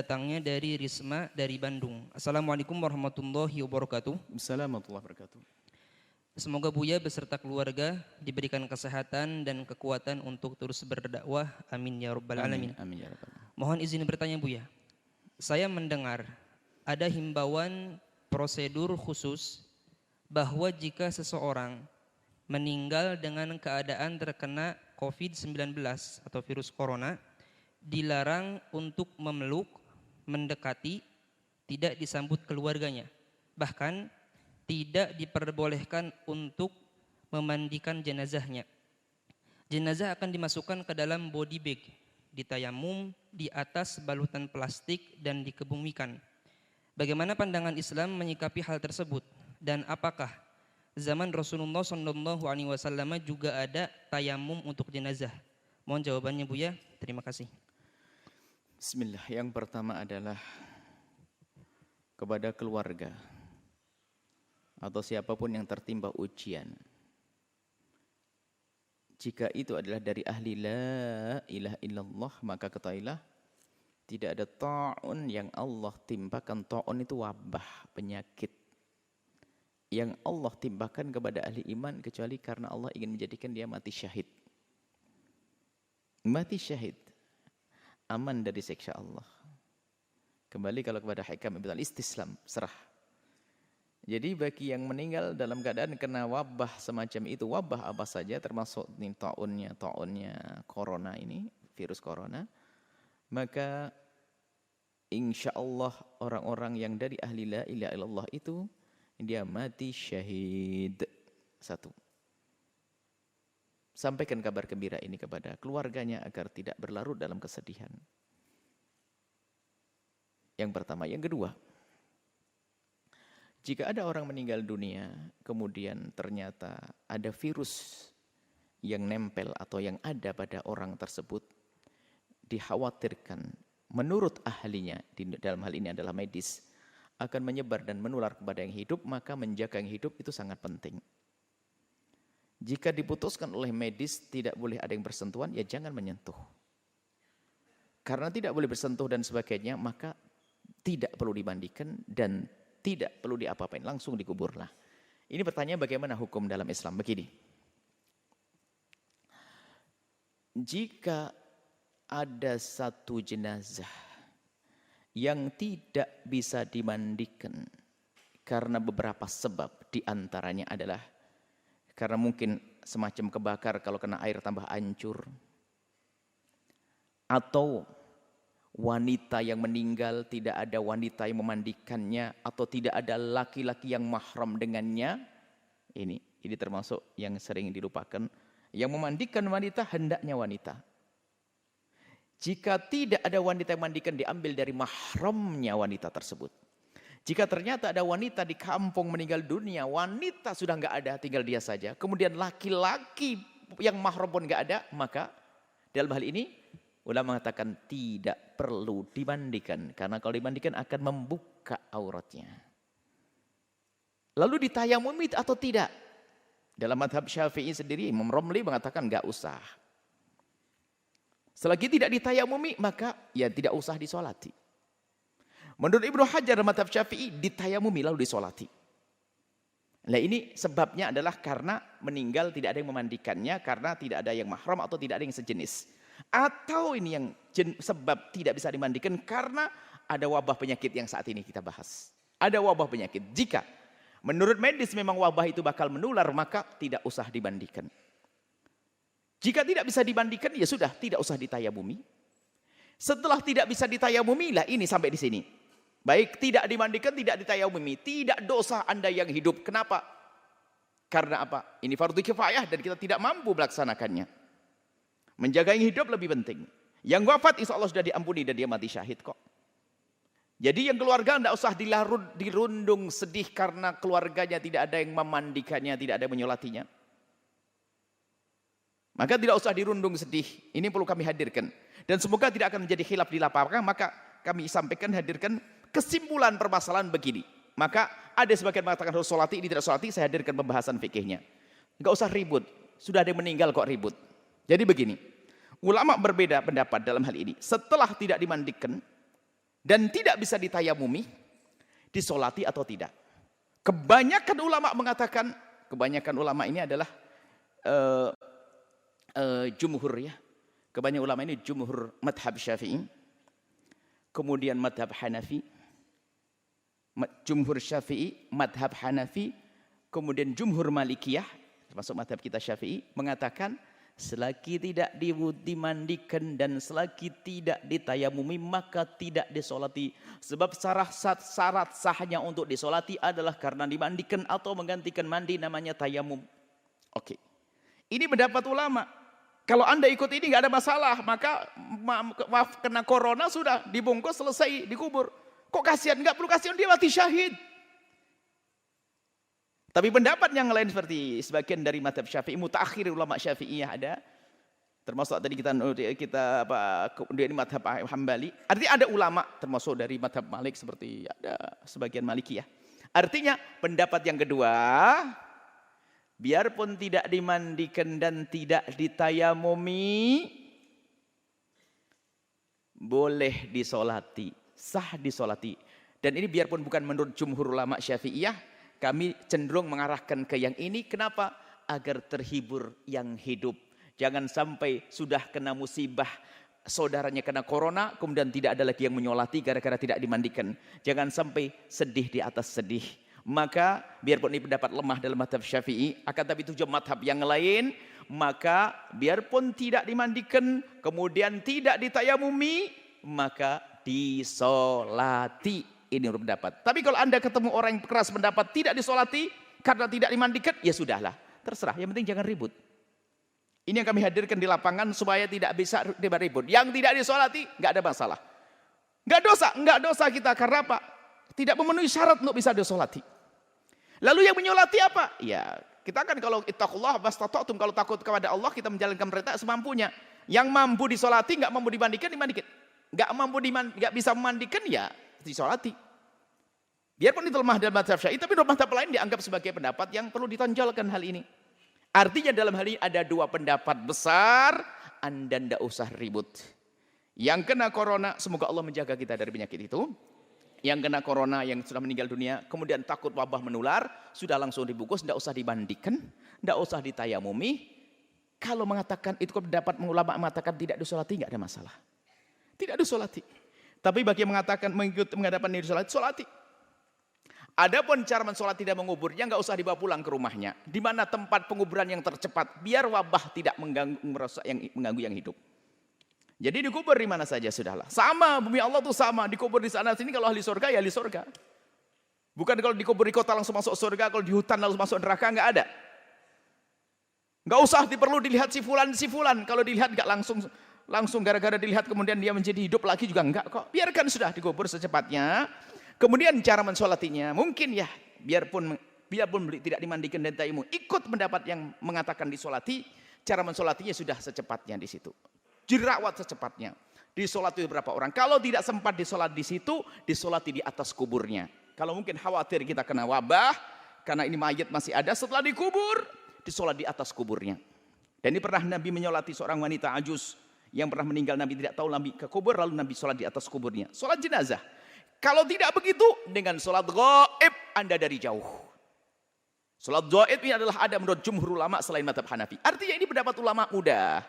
datangnya dari Risma dari Bandung. Assalamualaikum warahmatullahi wabarakatuh. Assalamualaikum warahmatullahi wabarakatuh. Semoga Buya beserta keluarga diberikan kesehatan dan kekuatan untuk terus berdakwah. Amin ya rabbal alamin. Amin ya rabbal alamin. Mohon izin bertanya Buya. Saya mendengar ada himbauan prosedur khusus bahwa jika seseorang meninggal dengan keadaan terkena COVID-19 atau virus corona, dilarang untuk memeluk, mendekati, tidak disambut keluarganya. Bahkan tidak diperbolehkan untuk memandikan jenazahnya. Jenazah akan dimasukkan ke dalam body bag, ditayamum di atas balutan plastik dan dikebumikan. Bagaimana pandangan Islam menyikapi hal tersebut? Dan apakah zaman Rasulullah SAW juga ada tayamum untuk jenazah? Mohon jawabannya Buya. Terima kasih. Bismillah. Yang pertama adalah kepada keluarga atau siapapun yang tertimpa ujian. Jika itu adalah dari ahli la ilaha illallah, maka ketahuilah tidak ada ta'un yang Allah timpakan. Ta'un itu wabah, penyakit yang Allah timpakan kepada ahli iman kecuali karena Allah ingin menjadikan dia mati syahid. Mati syahid, aman dari siksa Allah. Kembali kalau kepada hikam ibn al-istislam, serah. Jadi bagi yang meninggal dalam keadaan kena wabah semacam itu, wabah apa saja termasuk ta'unnya corona ini, virus corona, maka insya Allah orang-orang yang dari ahli la ilaha illallah itu dia mati syahid. Satu. Sampaikan kabar gembira ini kepada keluarganya agar tidak berlarut dalam kesedihan. Yang pertama. Yang kedua, jika ada orang meninggal dunia, kemudian ternyata ada virus yang nempel atau yang ada pada orang tersebut, dikhawatirkan menurut ahlinya, dalam hal ini adalah medis, akan menyebar dan menular kepada yang hidup, maka menjaga yang hidup itu sangat penting. Jika diputuskan oleh medis tidak boleh ada yang bersentuhan, ya jangan menyentuh. Karena tidak boleh bersentuh dan sebagainya, maka tidak perlu dimandikan dan tidak perlu diapa-apain, langsung dikuburlah. Ini pertanyaan bagaimana hukum dalam Islam? Begini. Jika ada satu jenazah yang tidak bisa dimandikan karena beberapa sebab, diantaranya adalah karena mungkin semacam kebakar kalau kena air tambah hancur, atau wanita yang meninggal tidak ada wanita yang memandikannya, atau tidak ada laki-laki yang mahram dengannya. Ini termasuk yang sering dilupakan. Yang memandikan wanita hendaknya wanita. Jika tidak ada wanita yang memandikan, diambil dari mahramnya wanita tersebut. Jika ternyata ada wanita di kampung meninggal dunia, wanita sudah nggak ada, tinggal dia saja. Kemudian laki-laki yang mahram pun nggak ada, maka dalam hal ini ulama mengatakan tidak perlu dimandikan, karena kalau dimandikan akan membuka auratnya. Lalu ditayamumi atau tidak? Dalam madhab Syafi'i sendiri, Imam Romli mengatakan nggak usah. Selagi tidak ditayamumi, maka ya tidak usah disolati. Menurut Ibnu Hajar madhab Syafi'i, ditayamumi lalu disolati. Nah ini sebabnya adalah karena meninggal tidak ada yang memandikannya, karena tidak ada yang mahram atau tidak ada yang sejenis. Atau ini yang sebab tidak bisa dimandikan karena ada wabah penyakit yang saat ini kita bahas. Ada wabah penyakit. Jika menurut medis memang wabah itu bakal menular, maka tidak usah dimandikan. Jika tidak bisa dimandikan, ya sudah, tidak usah ditayamumi. Setelah tidak bisa ditayamumi, lah ini sampai di sini. Baik, tidak dimandikan, tidak ditayamumi. Tidak dosa Anda yang hidup. Kenapa? Karena apa? Ini fardu kifayah dan kita tidak mampu melaksanakannya. Menjaga yang hidup lebih penting. Yang wafat insya Allah sudah diampuni dan dia mati syahid kok. Jadi yang keluarga tidak usah dirundung sedih karena keluarganya tidak ada yang memandikannya, tidak ada yang menyolatinya. Maka tidak usah dirundung sedih. Ini perlu kami hadirkan. Dan semoga tidak akan menjadi khilaf di lapangan. Maka kami sampaikan, hadirkan kesimpulan permasalahan begini. Maka ada sebagian mengatakan harus solati, ini tidak solati. Saya hadirkan pembahasan fikihnya. Enggak usah ribut. Sudah ada yang meninggal kok ribut. Jadi begini. Ulama berbeda pendapat dalam hal ini. Setelah tidak dimandikan, dan tidak bisa ditayamumi, disolati atau tidak. Kebanyakan ulama mengatakan, kebanyakan ulama ini adalah jumhur ya. Kebanyakan ulama ini jumhur madhab Syafi'i, kemudian madhab Hanafi, jumhur Syafi'i, madhab Hanafi, kemudian jumhur Malikiyah, termasuk madhab kita Syafi'i, mengatakan selagi tidak dimandikan dan selagi tidak ditayamumi maka tidak disolati. Sebab syarat sahnya untuk disolati adalah karena dimandikan atau menggantikan mandi, namanya tayamum. Oke. Ini pendapat ulama. Kalau Anda ikut ini nggak ada masalah, maka maaf kena corona sudah dibungkus selesai dikubur. Kok kasihan? Nggak perlu kasihan, dia mati syahid. Tapi pendapat yang lain seperti sebagian dari madhab Syafi'i, mutaakhir ulama Syafi'iyah ada, termasuk tadi kita kemudian madhab Hambali. Artinya ada ulama termasuk dari madhab Malik seperti ada sebagian Malikiyah. Artinya pendapat yang kedua, biarpun tidak dimandikan dan tidak ditayamumi, boleh disolati, sah disolati. Dan ini biarpun bukan menurut jumhur ulama Syafi'iyah, kami cenderung mengarahkan ke yang ini. Kenapa? Agar terhibur yang hidup. Jangan sampai sudah kena musibah, saudaranya kena corona, kemudian tidak ada lagi yang menyolati gara-gara tidak dimandikan. Jangan sampai sedih di atas sedih. Maka biarpun ini pendapat lemah dalam madhab Syafi'i, akan tapi tujuh madhab yang lain, maka biarpun tidak dimandikan, kemudian tidak ditayamumi, maka disolati. Ini menurut pendapat. Tapi kalau Anda ketemu orang yang keras pendapat tidak disolati karena tidak dimandikan, ya sudahlah, terserah. Yang penting jangan ribut. Ini yang kami hadirkan di lapangan supaya tidak bisa ribut. Yang tidak disolati nggak ada masalah. Nggak dosa kita karena apa? Tidak memenuhi syarat untuk bisa disolati. Lalu yang menyolati apa? Ya kita kan kalau ittaqullah mastata'tum, kalau takut kepada Allah kita menjalankan perintah semampunya. Yang mampu disolati nggak mampu dimandikan, nggak bisa memandikan ya disolati. Biarpun itu lemah dalam madhab Syafi'i, tapi madhab lain dianggap sebagai pendapat yang perlu ditonjolkan hal ini. Artinya dalam hal ini ada dua pendapat besar, Anda tidak usah ribut. Yang kena corona, semoga Allah menjaga kita dari penyakit itu. Yang kena corona, yang sudah meninggal dunia, kemudian takut wabah menular, sudah langsung dibungkus, tidak usah dimandikan, tidak usah ditayamumi. Kalau mengatakan itu pendapat ulama mengatakan tidak disolati, tidak ada masalah. Tidak disolati. Tapi bagi yang mengatakan mengikuti mengadakan diri solati. Adapun cara mensolati dan menguburnya nggak usah dibawa pulang ke rumahnya. Di mana tempat penguburan yang tercepat, biar wabah tidak mengganggu yang hidup. Jadi dikubur di mana saja sudahlah. Sama, bumi Allah tuh sama, dikubur di sana sini. Kalau ahli surga ya ahli surga. Bukan kalau dikubur di kota langsung masuk surga, kalau di hutan langsung masuk neraka, nggak ada. Nggak usah perlu dilihat si fulan. Kalau dilihat nggak langsung gara-gara dilihat kemudian dia menjadi hidup lagi juga enggak kok. Biarkan sudah dikubur secepatnya. Kemudian cara mensolatinya mungkin ya biarpun tidak dimandikan dan tayamum, ikut pendapat yang mengatakan disolati, cara mensolatinya sudah secepatnya di situ. Dirawat secepatnya. Disolati berapa orang? Kalau tidak sempat disolat di situ, disolati di atas kuburnya. Kalau mungkin khawatir kita kena wabah karena ini mayat masih ada, setelah dikubur disolat di atas kuburnya. Dan ini pernah Nabi menyolati seorang wanita ajuz yang pernah meninggal, Nabi tidak tahu, Nabi ke kubur, lalu Nabi sholat di atas kuburnya. Sholat jenazah. Kalau tidak begitu, dengan sholat gaib, Anda dari jauh. Sholat gaib ini adalah ada menurut jumhur ulama selain madhab Hanafi. Artinya ini pendapat ulama mudah.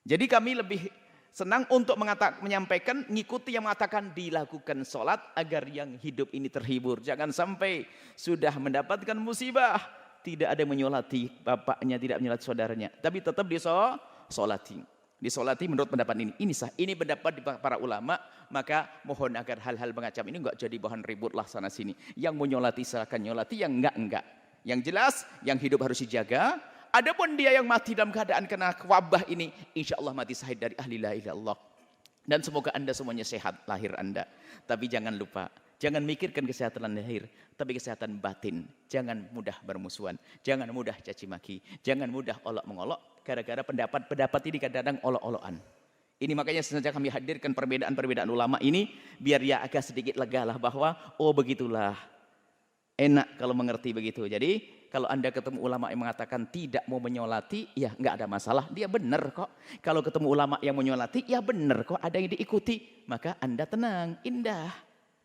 Jadi kami lebih senang untuk menyampaikan, ngikuti yang mengatakan dilakukan sholat agar yang hidup ini terhibur. Jangan sampai sudah mendapatkan musibah, tidak ada menyolati bapaknya, tidak menyolati saudaranya. Tapi tetap disolati. Disolati menurut pendapat ini. Ini sah. Ini pendapat di para ulama. Maka mohon agar hal-hal macam ini enggak jadi bahan ribut lah sana sini. Yang menyolati silakan nyolati, yang enggak. Yang jelas, yang hidup harus dijaga. Adapun dia yang mati dalam keadaan kena wabah ini, insya Allah mati syahid dari ahli la ilaha illallah. Dan semoga Anda semuanya sehat lahir Anda. Tapi jangan lupa, jangan mikirkan kesehatan lahir, tapi kesehatan batin. Jangan mudah bermusuhan, jangan mudah caci maki, jangan mudah olok-mengolok. Gara-gara pendapat ini kadang-kadang olok-olokan. Ini makanya sengaja kami hadirkan perbedaan-perbedaan ulama ini, biar ya agak sedikit lega lah bahwa, oh begitulah Enak kalau mengerti begitu. Jadi kalau Anda ketemu ulama yang mengatakan tidak mau menyolati, ya nggak ada masalah. Dia benar kok. Kalau ketemu ulama yang menyolati, ya benar kok. Ada yang diikuti. Maka Anda tenang, indah.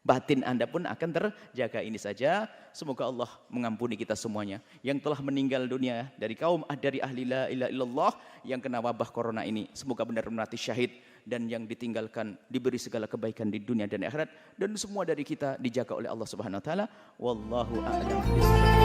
Batin Anda pun akan terjaga. Ini saja. Semoga Allah mengampuni kita semuanya. Yang telah meninggal dunia dari kaum dari ahli la ilaha illallah yang kena wabah corona ini. Semoga benar-benar mati syahid. Dan yang ditinggalkan diberi segala kebaikan di dunia dan akhirat. Dan semua dari kita dijaga oleh Allah Subhanahu Wa Taala. Wallahu a'lam bishawab.